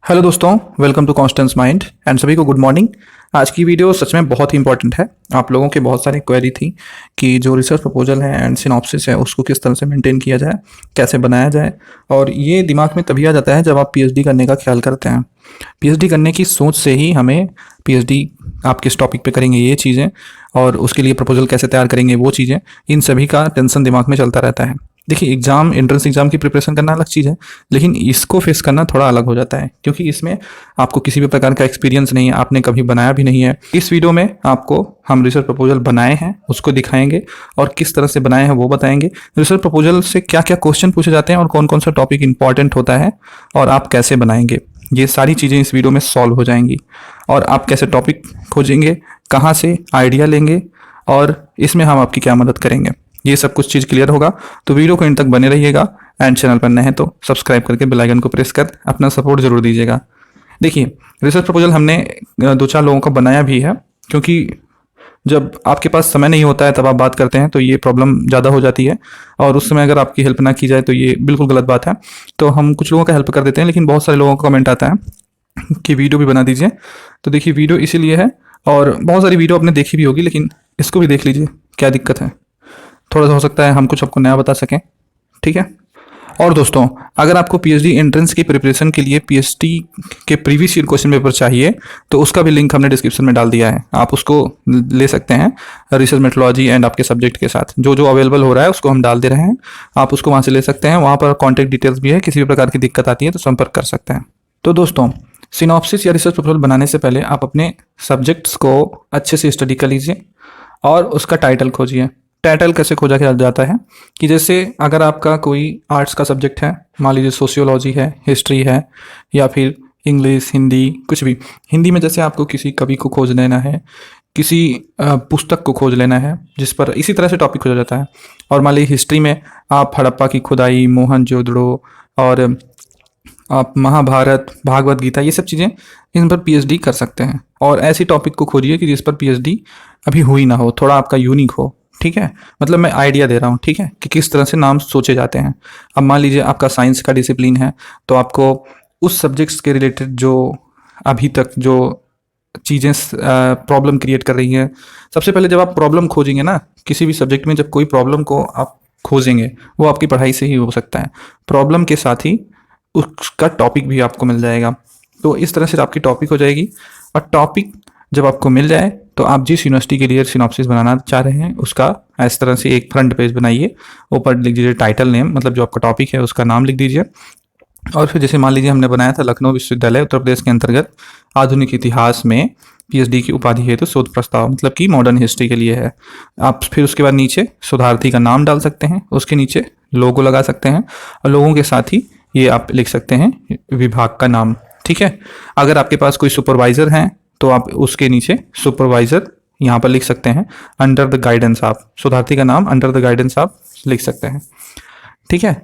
Hello दोस्तों, welcome to Constance Mind and सभी को गुड मॉर्निंग। आज की वीडियो सच में बहुत ही इंपॉर्टेंट है। आप लोगों के बहुत सारी क्वेरी थी कि जो रिसर्च प्रपोजल है एंड सिनॉप्सिस है उसको किस तरह से मेंटेन किया जाए, कैसे बनाया जाए। और ये दिमाग में तभी आ जाता है जब आप पीएचडी करने का ख्याल करते हैं। पीएचडी करने की सोच से ही हमें पीएचडी आप किस टॉपिक पे करेंगे ये चीज़ें, और उसके लिए प्रपोजल कैसे तैयार करेंगे वो चीज़ें, इन सभी का टेंशन दिमाग में चलता रहता है। देखिए, एग्जाम एंट्रेंस एग्जाम की प्रिपरेशन करना अलग चीज़ है, लेकिन इसको फेस करना थोड़ा अलग हो जाता है क्योंकि इसमें आपको किसी भी प्रकार का एक्सपीरियंस नहीं है, आपने कभी बनाया भी नहीं है। इस वीडियो में आपको हम रिसर्च प्रपोजल बनाए हैं उसको दिखाएंगे और किस तरह से बनाए हैं वो बताएंगे। रिसर्च प्रपोजल से क्या क्या क्वेश्चन पूछे जाते हैं और कौन कौन सा टॉपिक इंपॉर्टेंट होता है और आप कैसे बनाएंगे, ये सारी चीज़ें इस वीडियो में सॉल्व हो जाएंगी। और आप कैसे टॉपिक खोजेंगे, कहाँ से आइडिया लेंगे और इसमें हम आपकी क्या मदद करेंगे, ये सब कुछ चीज़ क्लियर होगा। तो वीडियो को इन तक बने रहिएगा एंड चैनल पर नए हैं तो सब्सक्राइब करके बेल आइकन को प्रेस कर अपना सपोर्ट जरूर दीजिएगा। देखिए, रिसर्च प्रपोजल हमने दो चार लोगों का बनाया भी है, क्योंकि जब आपके पास समय नहीं होता है तब आप बात करते हैं तो ये प्रॉब्लम ज़्यादा हो जाती है, और उस समय अगर आपकी हेल्प ना की जाए तो ये बिल्कुल गलत बात है। तो हम कुछ लोगों का हेल्प कर देते हैं, लेकिन बहुत सारे लोगों का कमेंट आता है कि वीडियो भी बना दीजिए। तो देखिए, वीडियो इसीलिए है, और बहुत सारी वीडियो आपने देखी भी होगी, लेकिन इसको भी देख लीजिए, क्या दिक्कत है। थोड़ा सा हो सकता है हम कुछ आपको नया बता सकें, ठीक है। और दोस्तों, अगर आपको पीएचडी एंट्रेंस की प्रिपरेशन के लिए पीएचडी के प्रीवियस ईयर क्वेश्चन पेपर चाहिए तो उसका भी लिंक हमने डिस्क्रिप्शन में डाल दिया है, आप उसको ले सकते हैं। रिसर्च मेथोलॉजी एंड आपके सब्जेक्ट के साथ जो जो अवेलेबल हो रहा है उसको हम डाल दे रहे हैं, आप उसको वहाँ से ले सकते हैं। वहाँ पर कॉन्टैक्ट डिटेल्स भी है, किसी भी प्रकार की दिक्कत आती है तो संपर्क कर सकते हैं। तो दोस्तों, सिनॉप्सिस या रिसर्च प्रपोजल बनाने से पहले आप अपने सब्जेक्ट्स को अच्छे से स्टडी कर लीजिए और उसका टाइटल खोजिए। टाइटल कैसे खोजा जाता है कि जैसे अगर आपका कोई आर्ट्स का सब्जेक्ट है, मान लीजिए सोशियोलॉजी है, हिस्ट्री है, या फिर इंग्लिश, हिंदी, कुछ भी। हिंदी में जैसे आपको किसी कवि को खोज लेना है, किसी पुस्तक को खोज लेना है जिस पर इसी तरह से टॉपिक खोजा जाता है। और मान लीजिए हिस्ट्री में आप हड़प्पा की खुदाई, मोहनजोदड़ो और आप महाभारत, भागवत गीता, ये सब चीज़ें, इन पर पीएचडी कर सकते हैं। और ऐसी टॉपिक को खोजिए कि जिस पर पीएचडी अभी हुई ना हो, थोड़ा आपका यूनिक हो, ठीक है। मतलब मैं आइडिया दे रहा हूँ, ठीक है, कि किस तरह से नाम सोचे जाते हैं। अब मान लीजिए आपका साइंस का डिसिप्लिन है तो आपको उस सब्जेक्ट्स के रिलेटेड जो अभी तक जो चीज़ें प्रॉब्लम क्रिएट कर रही हैं, सबसे पहले जब आप प्रॉब्लम खोजेंगे ना किसी भी सब्जेक्ट में, जब कोई प्रॉब्लम को आप खोजेंगे वो आपकी पढ़ाई से ही हो सकता है। प्रॉब्लम के साथ ही उसका टॉपिक भी आपको मिल जाएगा। तो इस तरह से आपकी टॉपिक हो जाएगी, और टॉपिक जब आपको मिल जाए तो आप जिस यूनिवर्सिटी के लिए सिनॉप्सिस बनाना चाह रहे हैं उसका इस तरह से एक फ्रंट पेज बनाइए, ऊपर लिख दीजिए टाइटल नेम, मतलब जो आपका टॉपिक है उसका नाम लिख दीजिए। और फिर जैसे मान लीजिए हमने बनाया था लखनऊ विश्वविद्यालय उत्तर प्रदेश के अंतर्गत आधुनिक इतिहास में पीएचडी की उपाधि है तो शोध प्रस्ताव, मतलब कि मॉडर्न हिस्ट्री के लिए है। आप फिर उसके बाद नीचे शोधार्थी का नाम डाल सकते हैं, उसके नीचे लोगो लगा सकते हैं, और लोगों के साथ ही ये आप लिख सकते हैं विभाग का नाम, ठीक है। अगर आपके पास कोई सुपरवाइजर हैं तो आप उसके नीचे सुपरवाइजर यहाँ पर लिख सकते हैं, अंडर द गाइडेंस ऑफ, शोधार्थी का नाम अंडर द गाइडेंस ऑफ लिख सकते हैं, ठीक है।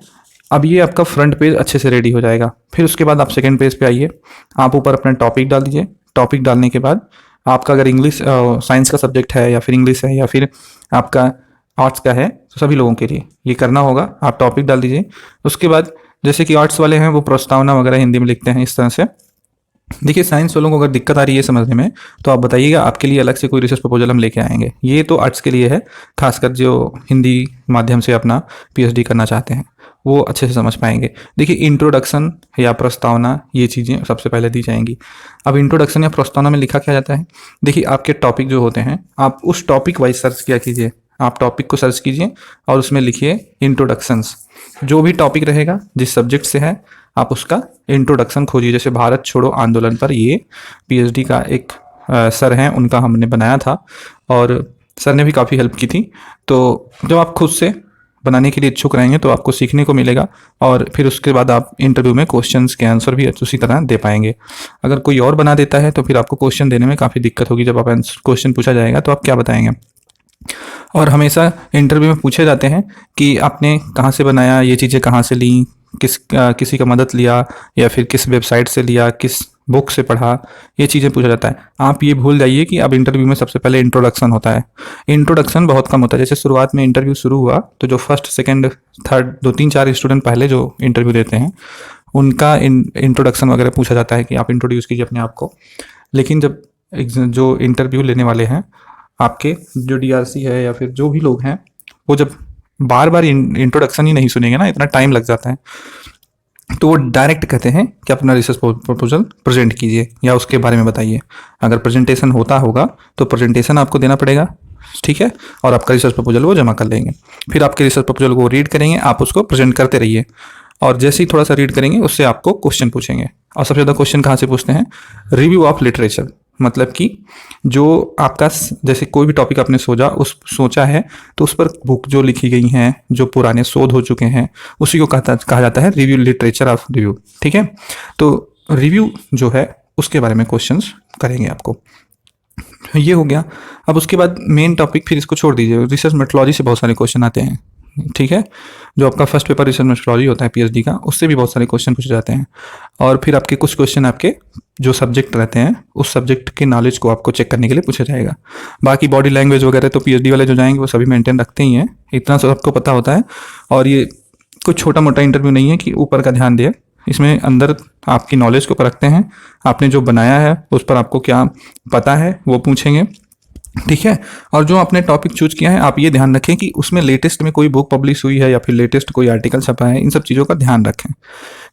अब ये आपका फ्रंट पेज अच्छे से रेडी हो जाएगा। फिर उसके बाद आप सेकंड पेज पे आइए, आप ऊपर अपना टॉपिक डाल दीजिए। टॉपिक डालने के बाद आपका अगर इंग्लिश साइंस का सब्जेक्ट है, या फिर इंग्लिश है, या फिर आपका आर्ट्स का है, तो सभी लोगों के लिए ये करना होगा। आप टॉपिक डाल दीजिए। उसके बाद जैसे कि आर्ट्स वाले हैं वो प्रस्तावना वगैरह हिंदी में लिखते हैं, इस तरह से। देखिए, साइंस वालों को अगर दिक्कत आ रही है समझने में तो आप बताइएगा, आपके लिए अलग से कोई रिसर्च प्रपोजल हम लेके आएंगे। ये तो आर्ट्स के लिए है, खासकर जो हिंदी माध्यम से अपना पीएचडी करना चाहते हैं वो अच्छे से समझ पाएंगे। देखिए, इंट्रोडक्शन या प्रस्तावना, ये चीज़ें सबसे पहले दी जाएंगी। अब इंट्रोडक्शन या प्रस्तावना में लिखा क्या जाता है, देखिए आपके टॉपिक जो होते हैं आप उस टॉपिक वाइज सर्च किया कीजिए। आप टॉपिक को सर्च कीजिए और उसमें लिखिए इंट्रोडक्शंस। जो भी टॉपिक रहेगा जिस सब्जेक्ट से है आप उसका इंट्रोडक्शन खोजिए। जैसे भारत छोड़ो आंदोलन पर ये पीएचडी का एक सर हैं, उनका हमने बनाया था और सर ने भी काफ़ी हेल्प की थी। तो जब आप खुद से बनाने के लिए इच्छुक रहेंगे तो आपको सीखने को मिलेगा, और फिर उसके बाद आप इंटरव्यू में क्वेश्चंस के आंसर भी उसी तरह दे पाएंगे। अगर कोई और बना देता है तो फिर आपको क्वेश्चन देने में काफ़ी दिक्कत होगी। जब आप क्वेश्चन पूछा जाएगा तो आप क्या बताएंगे। और हमेशा इंटरव्यू में पूछे जाते हैं कि आपने कहाँ से बनाया, ये चीज़ें कहाँ से ली, किसी का मदद लिया, या फिर किस वेबसाइट से लिया, किस बुक से पढ़ा, ये चीज़ें पूछा जाता है। आप ये भूल जाइए कि अब इंटरव्यू में सबसे पहले इंट्रोडक्शन होता है। इंट्रोडक्शन बहुत कम होता है। जैसे शुरुआत में इंटरव्यू शुरू हुआ तो जो फर्स्ट सेकंड थर्ड 2 3 4 स्टूडेंट पहले जो इंटरव्यू देते हैं उनका इंट्रोडक्शन वगैरह पूछा जाता है कि आप इंट्रोड्यूस कीजिए अपने आप को। लेकिन जब जो इंटरव्यू लेने वाले हैं आपके, जो डीआरसी है या फिर जो भी लोग हैं, वो जब बार बार इंट्रोडक्शन ही नहीं सुनेंगे ना, इतना टाइम लग जाता है, तो वो डायरेक्ट कहते हैं कि अपना रिसर्च प्रपोजल प्रेजेंट कीजिए या उसके बारे में बताइए। अगर प्रेजेंटेशन होता होगा तो प्रेजेंटेशन आपको देना पड़ेगा, ठीक है, और आपका रिसर्च प्रपोजल वो जमा कर लेंगे। फिर आपके रिसर्च प्रपोजल को रीड करेंगे, आप उसको प्रेजेंट करते रहिए, और जैसे ही थोड़ा सा रीड करेंगे उससे आपको क्वेश्चन पूछेंगे। और सबसे ज़्यादा क्वेश्चन कहाँ से पूछते हैं? रिव्यू ऑफ लिटरेचर, मतलब कि जो आपका जैसे कोई भी टॉपिक आपने सोचा है तो उस पर बुक जो लिखी गई हैं, जो पुराने शोध हो चुके हैं, उसी को कहा जाता है रिव्यू, लिटरेचर ऑफ रिव्यू, ठीक है। तो रिव्यू जो है उसके बारे में क्वेश्चंस करेंगे आपको, ये हो गया। अब उसके बाद मेन टॉपिक, फिर इसको छोड़ दीजिए, रिसर्च मेथोडोलॉजी से बहुत सारे क्वेश्चन आते हैं, ठीक है। जो आपका फर्स्ट पेपर रिसर्च मेथोडोलॉजी होता है पीएचडी का, उससे भी बहुत सारे क्वेश्चन पूछे जाते हैं। और फिर आपके कुछ क्वेश्चन आपके जो सब्जेक्ट रहते हैं उस सब्जेक्ट के नॉलेज को आपको चेक करने के लिए पूछा जाएगा। बाकी बॉडी लैंग्वेज वगैरह तो पीएचडी वाले जो जाएंगे वो सभी मेंटेन रखते ही हैं, इतना सबको पता होता है। और ये कुछ छोटा मोटा इंटरव्यू नहीं है कि ऊपर का ध्यान दिए, इसमें अंदर आपकी नॉलेज को परखते हैं, आपने जो बनाया है उस पर आपको क्या पता है वो पूछेंगे, ठीक है। और जो आपने टॉपिक चूज किया है, आप ये ध्यान रखें कि उसमें लेटेस्ट में कोई बुक पब्लिश हुई है या फिर लेटेस्ट कोई आर्टिकल छपा है, इन सब चीज़ों का ध्यान रखें।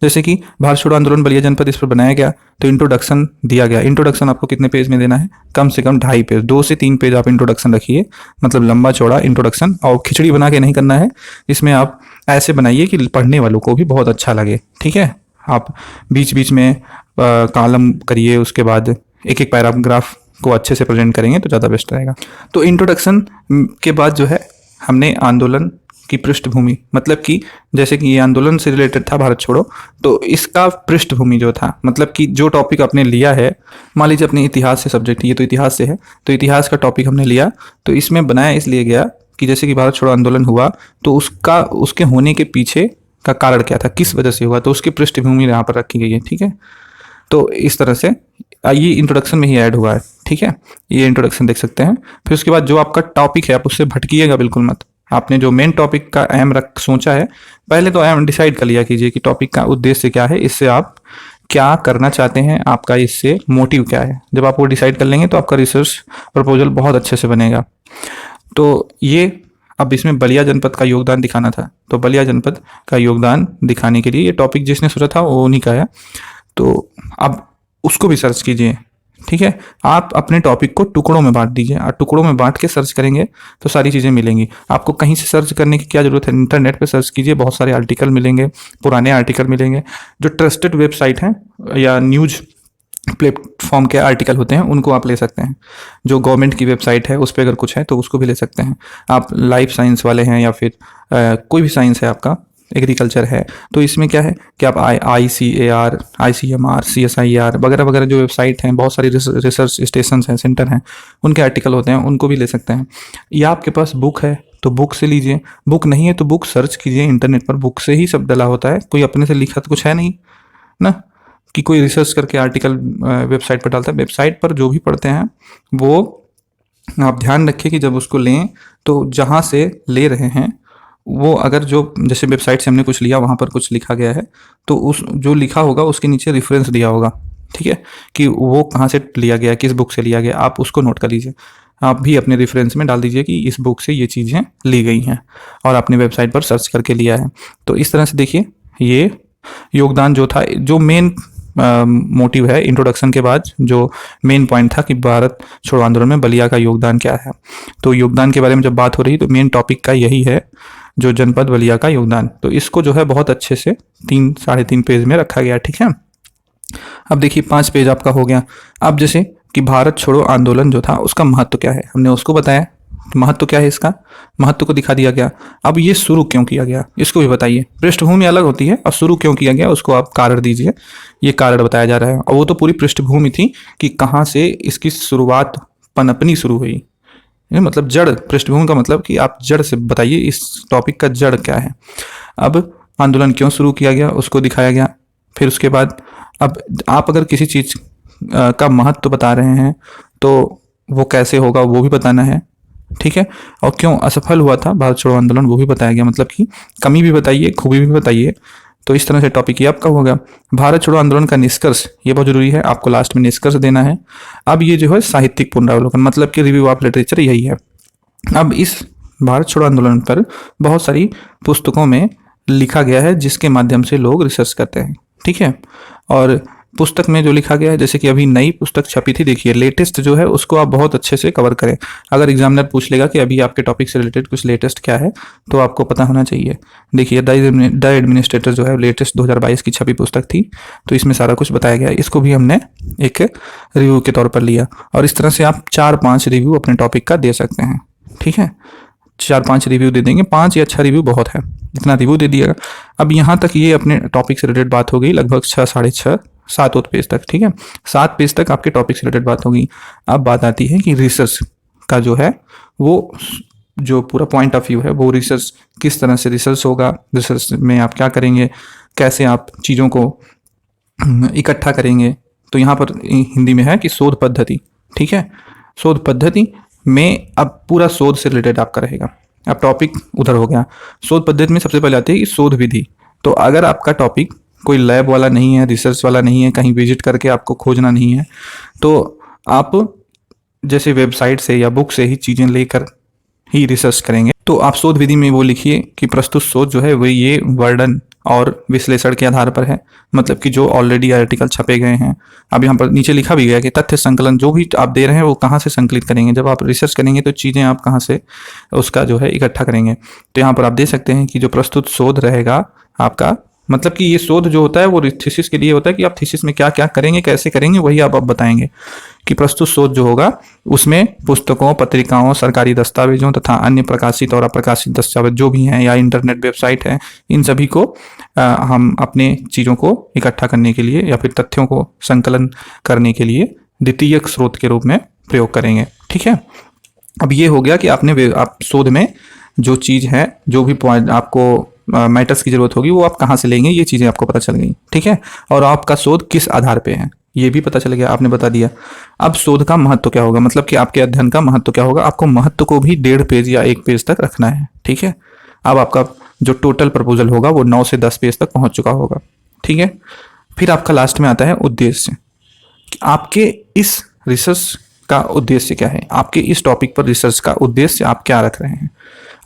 जैसे कि भारत छोड़ो आंदोलन बलिया जनपद, इस पर बनाया गया तो इंट्रोडक्शन दिया गया। इंट्रोडक्शन आपको कितने पेज में देना है? कम से कम 2.5 पेज, 2 से 3 पेज आप इंट्रोडक्शन रखिए, मतलब लंबा चौड़ा इंट्रोडक्शन। और खिचड़ी बना के नहीं करना है, इसमें आप ऐसे बनाइए कि पढ़ने वालों को भी बहुत अच्छा लगे, ठीक है। आप बीच बीच में कॉलम करिए, उसके बाद एक एक पैराग्राफ को अच्छे से प्रेजेंट करेंगे तो ज़्यादा बेस्ट रहेगा। तो इंट्रोडक्शन के बाद जो है हमने आंदोलन की पृष्ठभूमि, मतलब कि जैसे कि ये आंदोलन से रिलेटेड था भारत छोड़ो, तो इसका पृष्ठभूमि जो था, मतलब कि जो टॉपिक आपने लिया है, मान लीजिए अपने इतिहास से सब्जेक्ट, ये तो इतिहास से है, तो इतिहास का टॉपिक हमने लिया, तो इसमें बनाया इसलिए गया कि जैसे कि भारत छोड़ो आंदोलन हुआ तो उसके होने के पीछे का कारण क्या था, किस वजह से हुआ, तो उसकी पृष्ठभूमि यहाँ पर रखी गई है, ठीक है। तो इस तरह से ये इंट्रोडक्शन में ही ऐड हुआ है, ठीक है। ये इंट्रोडक्शन देख सकते हैं। फिर उसके बाद जो आपका टॉपिक है आप उससे भटकिएगा बिल्कुल मत। आपने जो मेन टॉपिक का अहम सोचा है, पहले तो अहम डिसाइड कर लिया कीजिए कि टॉपिक का उद्देश्य क्या है, इससे आप क्या करना चाहते हैं, आपका इससे मोटिव क्या है। जब आप वो डिसाइड कर लेंगे तो आपका रिसर्च प्रपोजल बहुत अच्छे से बनेगा। तो ये अब इसमें बलिया जनपद का योगदान दिखाना था, तो बलिया जनपद का योगदान दिखाने के लिए ये टॉपिक जिसने सोचा था वो उन्हीं का है, तो अब उसको भी सर्च कीजिए, ठीक है। आप अपने टॉपिक को टुकड़ों में बांट दीजिए, और टुकड़ों में बांट के सर्च करेंगे तो सारी चीज़ें मिलेंगी। आपको कहीं से सर्च करने की क्या जरूरत है, इंटरनेट पे सर्च कीजिए, बहुत सारे आर्टिकल मिलेंगे, पुराने आर्टिकल मिलेंगे, जो ट्रस्टेड वेबसाइट हैं या न्यूज प्लेटफॉर्म के आर्टिकल होते हैं उनको आप ले सकते हैं। जो गवर्नमेंट की वेबसाइट है उस पर अगर कुछ है तो उसको भी ले सकते हैं। आप लाइफ साइंस वाले हैं या फिर कोई भी साइंस है, आपका एग्रीकल्चर है, तो इसमें क्या है कि आप ICAR, ICMR, CSIR वगैरह वगैरह जो वेबसाइट हैं, बहुत सारी रिसर्च स्टेशन हैं, सेंटर हैं, उनके आर्टिकल होते हैं, उनको भी ले सकते हैं। या आपके पास बुक है तो बुक से लीजिए, बुक नहीं है तो बुक सर्च कीजिए इंटरनेट पर, बुक से ही सब डला होता है, कोई अपने से लिखा तो कुछ है नहीं ना, कि कोई रिसर्च करके आर्टिकल वेबसाइट पर डालता है। वेबसाइट पर जो भी पढ़ते हैं वो आप ध्यान रखिए कि जब उसको लें तो जहाँ से ले रहे हैं वो, अगर जो जैसे वेबसाइट से हमने कुछ लिया वहाँ पर कुछ लिखा गया है तो उस जो लिखा होगा उसके नीचे रेफरेंस दिया होगा, ठीक है, कि वो कहाँ से लिया गया, किस बुक से लिया गया, आप उसको नोट कर लीजिए। आप भी अपने रेफरेंस में डाल दीजिए कि इस बुक से ये चीज़ें ली गई हैं और आपने वेबसाइट पर सर्च करके लिया है। तो इस तरह से देखिए ये योगदान जो था, जो मेन मोटिव है इंट्रोडक्शन के बाद, जो मेन पॉइंट था कि भारत छोड़ो आंदोलन में बलिया का योगदान क्या है, तो योगदान के बारे में जब बात हो रही तो मेन टॉपिक का यही है, जो जनपद बलिया का योगदान। तो इसको जो है बहुत अच्छे से 3-3.5 पेज में रखा गया, ठीक है। अब देखिए 5 पेज आपका हो गया। अब जैसे कि भारत छोड़ो आंदोलन जो था उसका महत्व क्या है, हमने उसको बताया, महत्व क्या है इसका, महत्व को दिखा दिया गया। अब ये शुरू क्यों किया गया इसको भी बताइए। पृष्ठभूमि अलग होती है और शुरू क्यों किया गया उसको आप कारण दीजिए, ये कारण बताया जा रहा है। और वो तो पूरी पृष्ठभूमि थी कि कहाँ से इसकी शुरुआत पनपनी शुरू हुई, मतलब जड़, पृष्ठभूमि का मतलब कि आप जड़ से बताइए इस टॉपिक का जड़ क्या है। अब आंदोलन क्यों शुरू किया गया उसको दिखाया गया। फिर उसके बाद अब आप अगर किसी चीज़ का महत्व बता रहे हैं तो वो कैसे होगा वो भी बताना है, ठीक है। और क्यों असफल हुआ था भारत छोड़ो आंदोलन वो भी बताया गया, मतलब कि कमी भी बताइए, खूबी भी बताइए, तो इस तरह से टॉपिक ये आपका होगा। भारत छोड़ो आंदोलन का निष्कर्ष, ये बहुत जरूरी है, आपको लास्ट में निष्कर्ष देना है। अब ये जो है साहित्यिक पुनरावलोकन, मतलब कि रिव्यू ऑफ लिटरेचर, यही है। अब इस भारत छोड़ो आंदोलन पर बहुत सारी पुस्तकों में लिखा गया है जिसके माध्यम से लोग रिसर्च करते हैं, ठीक है। और पुस्तक में जो लिखा गया है, जैसे कि अभी नई पुस्तक छपी थी, देखिए लेटेस्ट जो है उसको आप बहुत अच्छे से कवर करें। अगर एग्जामिनर पूछ लेगा कि अभी आपके टॉपिक से रिलेटेड कुछ लेटेस्ट क्या है, तो आपको पता होना चाहिए। देखिए द एडमिनिस्ट्रेटर जो है लेटेस्ट 2022 की छपी पुस्तक थी, तो इसमें सारा कुछ बताया गया है। इसको भी हमने एक रिव्यू के तौर पर लिया, और इस तरह से आप 4-5 रिव्यू अपने टॉपिक का दे सकते हैं, ठीक है। 4-5 रिव्यू दे देंगे, 5 या 6 रिव्यू बहुत है, इतना रिव्यू दे दिएगा। अब यहाँ तक ये अपने टॉपिक से रिलेटेड बात हो गई, लगभग 6, 6.5, 7 पेज तक, ठीक है। 7 पेज तक आपके टॉपिक से रिलेटेड बात होगी। अब बात आती है कि रिसर्च का जो है वो जो पूरा पॉइंट ऑफ व्यू है, वो रिसर्च किस तरह से रिसर्च होगा, रिसर्च में आप क्या करेंगे, कैसे आप चीज़ों को इकट्ठा करेंगे। तो यहाँ पर हिंदी में है कि शोध पद्धति, ठीक है। शोध पद्धति में अब पूरा शोध से रिलेटेड आपका रहेगा। अब टॉपिक उधर हो गया, शोध पद्धति में सबसे पहले आती है कि शोध विधि। तो अगर आपका टॉपिक कोई लैब वाला नहीं है, रिसर्च वाला नहीं है, कहीं विजिट करके आपको खोजना नहीं है, तो आप जैसे वेबसाइट से या बुक से ही चीज़ें लेकर ही रिसर्च करेंगे। तो आप शोध विधि में वो लिखिए कि प्रस्तुत शोध जो है वो ये वर्णन और विश्लेषण के आधार पर है, मतलब कि जो ऑलरेडी आर्टिकल छपे गए हैं। अब यहाँ पर नीचे लिखा भी गया कि तथ्य संकलन जो भी आप दे रहे हैं वो कहाँ से संकलित करेंगे। जब आप रिसर्च करेंगे तो चीज़ें आप कहाँ से उसका जो है इकट्ठा करेंगे। तो यहाँ पर आप दे सकते हैं कि जो प्रस्तुत शोध रहेगा आपका, मतलब कि ये शोध जो होता है वो थीसिस के लिए होता है कि आप थीसिस में क्या क्या करेंगे, कैसे करेंगे, वही आप बताएंगे। कि प्रस्तुत शोध जो होगा उसमें पुस्तकों, पत्रिकाओं, सरकारी दस्तावेजों तथा अन्य प्रकाशित और अप्रकाशित दस्तावेज जो भी हैं या इंटरनेट वेबसाइट है, इन सभी को हम अपने चीज़ों को इकट्ठा करने के लिए या फिर तथ्यों को संकलन करने के लिए द्वितीयक स्रोत के रूप में प्रयोग करेंगे, ठीक है। अब ये हो गया कि आप शोध में जो चीज़ है, जो भी पॉइंट आपको मैटर्स की जरूरत होगी, वो आप कहाँ से लेंगे, ये चीज़ें आपको पता चल गई, ठीक है। और आपका शोध किस आधार पे है ये भी पता चल गया, आपने बता दिया। अब शोध का महत्व क्या होगा, मतलब कि आपके अध्ययन का महत्व क्या होगा। आपको महत्व को भी 1.5 पेज या 1 पेज तक रखना है, ठीक है। अब आपका जो टोटल प्रपोजल होगा वो 9 से 10 पेज तक पहुंच चुका होगा, ठीक है। फिर आपका लास्ट में आता है उद्देश्य, कि आपके इस रिसर्च का उद्देश्य क्या है, आपके इस टॉपिक पर रिसर्च का उद्देश्य आप क्या रख रहे हैं।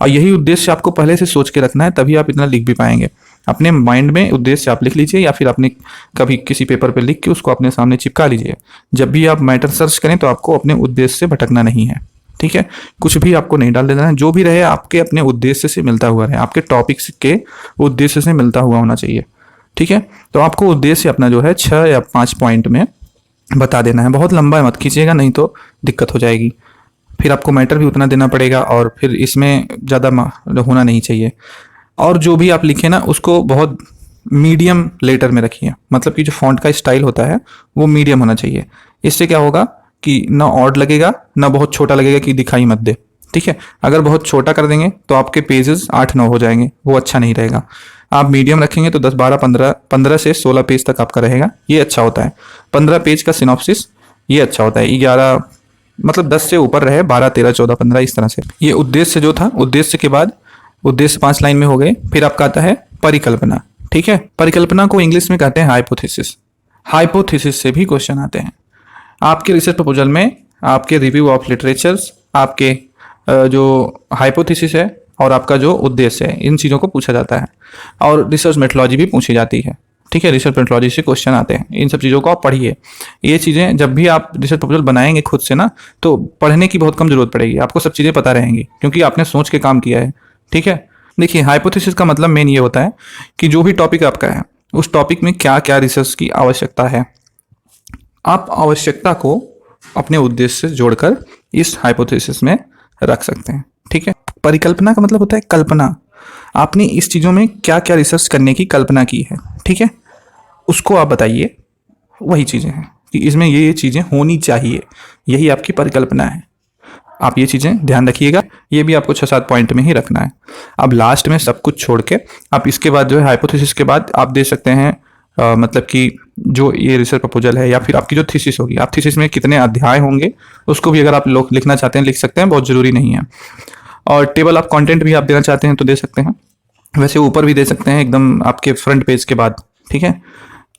और यही उद्देश्य आपको पहले से सोच के रखना है, तभी आप इतना लिख भी पाएंगे। अपने माइंड में उद्देश्य आप लिख लीजिए, या फिर अपने कभी किसी पेपर पे लिख के उसको अपने सामने चिपका लीजिए। जब भी आप मैटर सर्च करें तो आपको अपने उद्देश्य से भटकना नहीं है, ठीक है। कुछ भी आपको नहीं डाल देना है, जो भी रहे आपके अपने उद्देश्य से मिलता हुआ रहे, आपके टॉपिक्स के उद्देश्य से मिलता हुआ होना चाहिए, ठीक है। तो आपको उद्देश्य अपना जो है 6 या 5 पॉइंट में बता देना है। बहुत लंबा मत खींचिएगा, नहीं तो दिक्कत हो जाएगी। फिर आपको मैटर भी उतना देना पड़ेगा, और फिर इसमें ज़्यादा होना नहीं चाहिए। और जो भी आप लिखें ना, उसको बहुत मीडियम लेटर में रखिए, मतलब कि जो फॉन्ट का स्टाइल होता है वो मीडियम होना चाहिए। इससे क्या होगा कि ना ऑड लगेगा, ना बहुत छोटा लगेगा कि दिखाई मत दे, ठीक है। अगर बहुत छोटा कर देंगे तो आपके पेजेस 8-9 हो जाएंगे, वो अच्छा नहीं रहेगा। आप मीडियम रखेंगे तो 10, 12, 15 से 16 पेज तक आपका रहेगा, ये अच्छा होता है। 15 पेज का सिनॉप्सिस ये अच्छा होता है। 11 मतलब 10 से ऊपर रहे, 12, 13, 14, 15 इस तरह से। ये उद्देश्य जो था, उद्देश्य के बाद उद्देश्य 5 लाइन में हो गए। फिर आपका आता है परिकल्पना, ठीक है। परिकल्पना को इंग्लिश में कहते हैं हाइपोथेसिस। हाइपोथेसिस से भी क्वेश्चन आते हैं आपके रिसर्च प्रपोजल में। आपके रिव्यू ऑफ लिटरेचर्स, आपके जो हाइपोथेसिस है और आपका जो उद्देश्य है, इन चीज़ों को पूछा जाता है। और रिसर्च मेथोडोलॉजी भी पूछी जाती है, ठीक है। रिसर्च मेथोडोलॉजी से क्वेश्चन आते हैं, इन सब चीज़ों को आप पढ़िए। ये चीज़ें जब भी आप रिसर्च प्रपोजल बनाएंगे खुद से ना, तो पढ़ने की बहुत कम जरूरत पड़ेगी, आपको सब चीज़ें पता रहेंगी, क्योंकि आपने सोच के काम किया है, ठीक है। देखिए हाइपोथेसिस का मतलब मेन ये होता है कि जो भी टॉपिक आपका है, उस टॉपिक में क्या क्या रिसर्च की आवश्यकता है। आप आवश्यकता को अपने उद्देश्य से जोड़कर इस हाइपोथेसिस में रख सकते हैं, ठीक है। परिकल्पना का मतलब होता है कल्पना। आपने इस चीज़ों में क्या क्या रिसर्च करने की कल्पना की है, ठीक है, उसको आप बताइए। वही चीज़ें हैं कि इसमें ये चीज़ें होनी चाहिए, यही आपकी परिकल्पना है। आप ये चीज़ें ध्यान रखिएगा, ये भी आपको 6-7 पॉइंट में ही रखना है। अब लास्ट में सब कुछ छोड़ के आप इसके बाद जो है हाइपोथेसिस के बाद आप दे सकते हैं मतलब कि जो ये रिसर्च प्रपोजल है, या फिर आपकी जो थीसिस होगी, आप थीसिस में कितने अध्याय होंगे उसको भी अगर आप लोग लिखना चाहते हैं लिख सकते हैं, बहुत ज़रूरी नहीं है। और टेबल ऑफ कंटेंट भी आप देना चाहते हैं तो दे सकते हैं। वैसे ऊपर भी दे सकते हैं एकदम आपके फ्रंट पेज के बाद, ठीक है।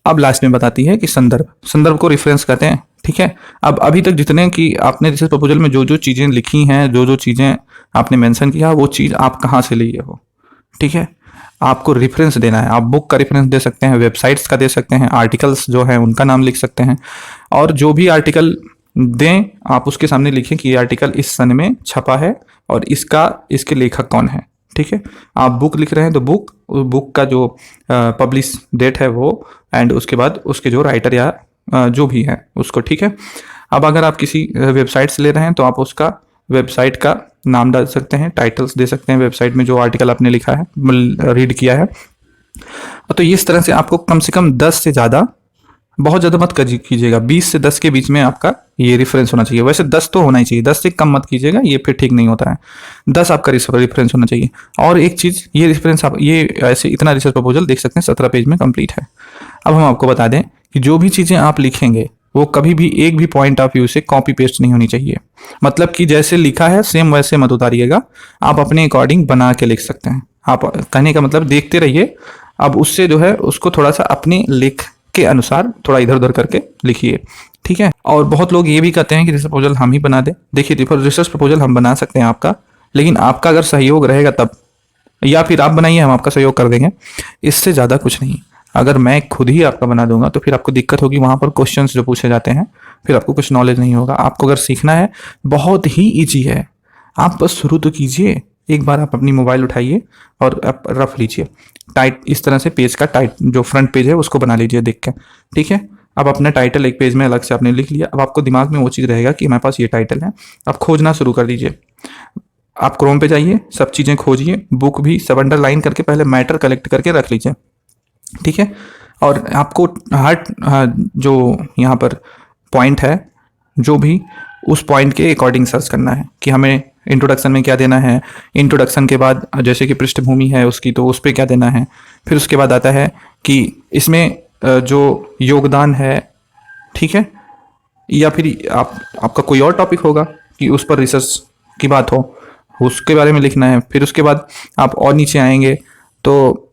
अब लास्ट में बताती है कि संदर्भ को रेफरेंस कहते हैं, ठीक है। अब अभी तक जितने कि आपने रिसर्च प्रपोजल में जो जो चीज़ें लिखी हैं, जो जो चीज़ें आपने मेंशन किया, वो चीज़ आप कहाँ से लिए हो, ठीक है। आपको रेफरेंस देना है, आप बुक का रेफरेंस दे सकते हैं, वेबसाइट्स का दे सकते हैं, आर्टिकल्स जो हैं उनका नाम लिख सकते हैं, और जो भी आर्टिकल दें आप उसके सामने लिखें कि ये आर्टिकल इस सन में छपा है और इसके लेखक कौन है, ठीक है। आप बुक लिख रहे हैं तो बुक का जो पब्लिश डेट है वो, एंड उसके बाद उसके जो राइटर या जो भी है उसको, ठीक है। अब अगर आप किसी वेबसाइट से ले रहे हैं तो आप उसका वेबसाइट का नाम डाल सकते हैं, टाइटल्स दे सकते हैं वेबसाइट में जो आर्टिकल आपने लिखा है, रीड किया है। तो इस तरह से आपको कम से कम 10 से ज़्यादा, बहुत ज़्यादा मत कीजिएगा, 20 से 10 के बीच में आपका ये रेफरेंस होना चाहिए। वैसे 10 तो होना ही चाहिए, 10 से कम मत कीजिएगा, ये फिर ठीक नहीं होता है। 10 आपका रेफरेंस होना चाहिए। और एक चीज़, ये रेफरेंस आप ये ऐसे इतना रिसर्च प्रपोजल देख सकते हैं 17 पेज में कंप्लीट है। अब हम आपको बता दें कि जो भी चीज़ें आप लिखेंगे वो कभी भी एक भी पॉइंट ऑफ व्यू से कॉपी पेस्ट नहीं होनी चाहिए। मतलब कि जैसे लिखा है सेम वैसे मत उतारिएगा, आप अपने अकॉर्डिंग बना के लिख सकते हैं। आप कहने का मतलब देखते रहिए, अब उससे जो है उसको थोड़ा सा अपने लेख के अनुसार थोड़ा इधर उधर करके लिखिए, ठीक है। और बहुत लोग ये भी कहते हैं कि रिसर्च प्रपोजल हम ही बना दें। देखिए रिसर्च प्रपोजल हम बना सकते हैं आपका, लेकिन आपका अगर सहयोग रहेगा तब, या फिर आप बनाइए हम आपका सहयोग कर देंगे, इससे ज़्यादा कुछ नहीं। अगर मैं खुद ही आपका बना दूंगा तो फिर आपको दिक्कत होगी, वहाँ पर क्वेश्चंस जो पूछे जाते हैं फिर आपको कुछ नॉलेज नहीं होगा। आपको अगर सीखना है बहुत ही ईजी है, आप बस शुरू तो कीजिए। एक बार आप अपनी मोबाइल उठाइए और आप रफ लीजिए, टाइट इस तरह से पेज का टाइट जो फ्रंट पेज है उसको बना लीजिए देख के, ठीक है। अब अपना टाइटल एक पेज में अलग से आपने लिख लिया। अब आपको दिमाग में वो चीज़ रहेगा कि हमारे पास ये टाइटल है। आप खोजना शुरू कर दीजिए। आप क्रोम पे जाइए, सब चीज़ें खोजिए, बुक भी सब अंडरलाइन करके पहले मैटर कलेक्ट करके रख लीजिए, ठीक है। और आपको हर जो यहाँ पर पॉइंट है, जो भी उस पॉइंट के अकॉर्डिंग सर्च करना है कि हमें इंट्रोडक्शन में क्या देना है। इंट्रोडक्शन के बाद जैसे कि पृष्ठभूमि है उसकी, तो उस पर क्या देना है। फिर उसके बाद आता है कि इसमें जो योगदान है, ठीक है, या फिर आपका कोई और टॉपिक होगा कि उस पर रिसर्च की बात हो, उसके बारे में लिखना है। फिर उसके बाद आप और नीचे आएंगे तो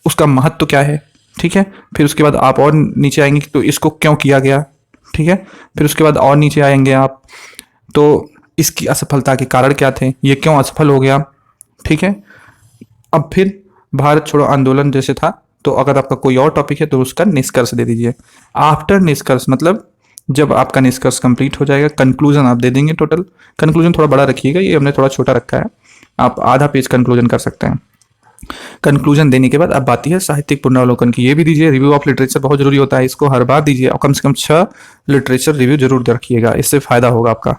उसका महत्व क्या है, ठीक है। फिर उसके बाद आप और नीचे आएंगे तो इसको क्यों किया गया, ठीक है। फिर उसके बाद और नीचे आएंगे आप तो इसकी असफलता के कारण क्या थे, ये क्यों असफल हो गया, ठीक है। अब फिर भारत छोड़ो आंदोलन जैसे था, तो अगर आपका कोई और टॉपिक है तो उसका निष्कर्ष दे दीजिए। आफ्टर निष्कर्ष मतलब जब आपका निष्कर्ष कंप्लीट हो जाएगा, कंक्लूजन आप दे देंगे। टोटल कंक्लूजन थोड़ा बड़ा रखिएगा, ये हमने थोड़ा छोटा रखा है, आप आधा पेज कंक्लूजन कर सकते हैं। कंक्लूजन देने के बाद अब आती है साहित्यिक पुनरावलोकन की, ये भी दीजिए। रिव्यू ऑफ लिटरेचर बहुत जरूरी होता है, इसको हर बार दीजिए और कम से कम 6 लिटरेचर रिव्यू जरूर रखिएगा, इससे फायदा होगा आपका।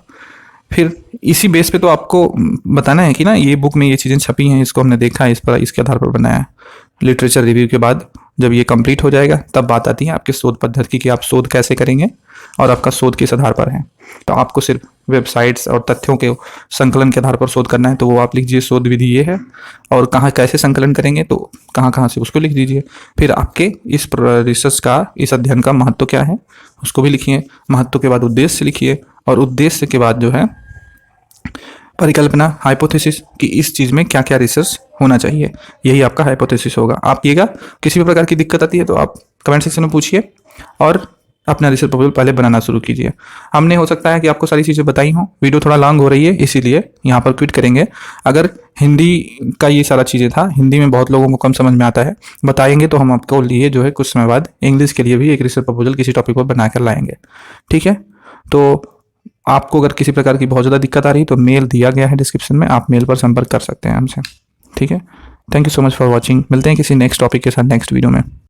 फिर इसी बेस पे तो आपको बताना है कि ना ये बुक में ये चीज़ें छपी हैं, इसको हमने देखा है, इस पर इसके आधार पर बनाया है। लिटरेचर रिव्यू के बाद जब ये कंप्लीट हो जाएगा तब बात आती है आपके शोध पद्धति की, आप शोध कैसे करेंगे और आपका शोध किस आधार पर है। तो आपको सिर्फ वेबसाइट्स और तथ्यों के संकलन के आधार पर शोध करना है, तो वो आप लिख दीजिए शोध विधि ये है, और कहाँ कैसे संकलन करेंगे तो कहाँ कहाँ से उसको लिख दीजिए। फिर आपके इस रिसर्च का, इस अध्ययन का महत्व क्या है उसको भी लिखिए। महत्व के बाद उद्देश्य लिखिए, और उद्देश्य के बाद जो है परिकल्पना, हाइपोथेसिस कि इस चीज़ में क्या क्या रिसर्च होना चाहिए, यही आपका हाइपोथेसिस होगा। आप किएगा, किसी भी प्रकार की दिक्कत आती है तो आप कमेंट सेक्शन में पूछिए और अपना रिसर्च प्रपोजल पहले बनाना शुरू कीजिए। हमने हो सकता है कि आपको सारी चीज़ें बताई हों, वीडियो थोड़ा लॉन्ग हो रही है इसीलिए यहाँ पर क्विट करेंगे। अगर हिंदी का ये सारा चीज़ें था, हिंदी में बहुत लोगों को कम समझ में आता है, बताएंगे तो हम आपको लिए जो है कुछ समय बाद इंग्लिश के लिए भी एक रिसर्च प्रपोजल किसी टॉपिक पर बना कर लाएंगे, ठीक है। तो आपको अगर किसी प्रकार की बहुत ज़्यादा दिक्कत आ रही है तो मेल दिया गया है डिस्क्रिप्शन में, आप मेल पर संपर्क कर सकते हैं हमसे, ठीक है। Thank you so much for watching. मिलते हैं किसी नेक्स्ट टॉपिक के साथ नेक्स्ट वीडियो में।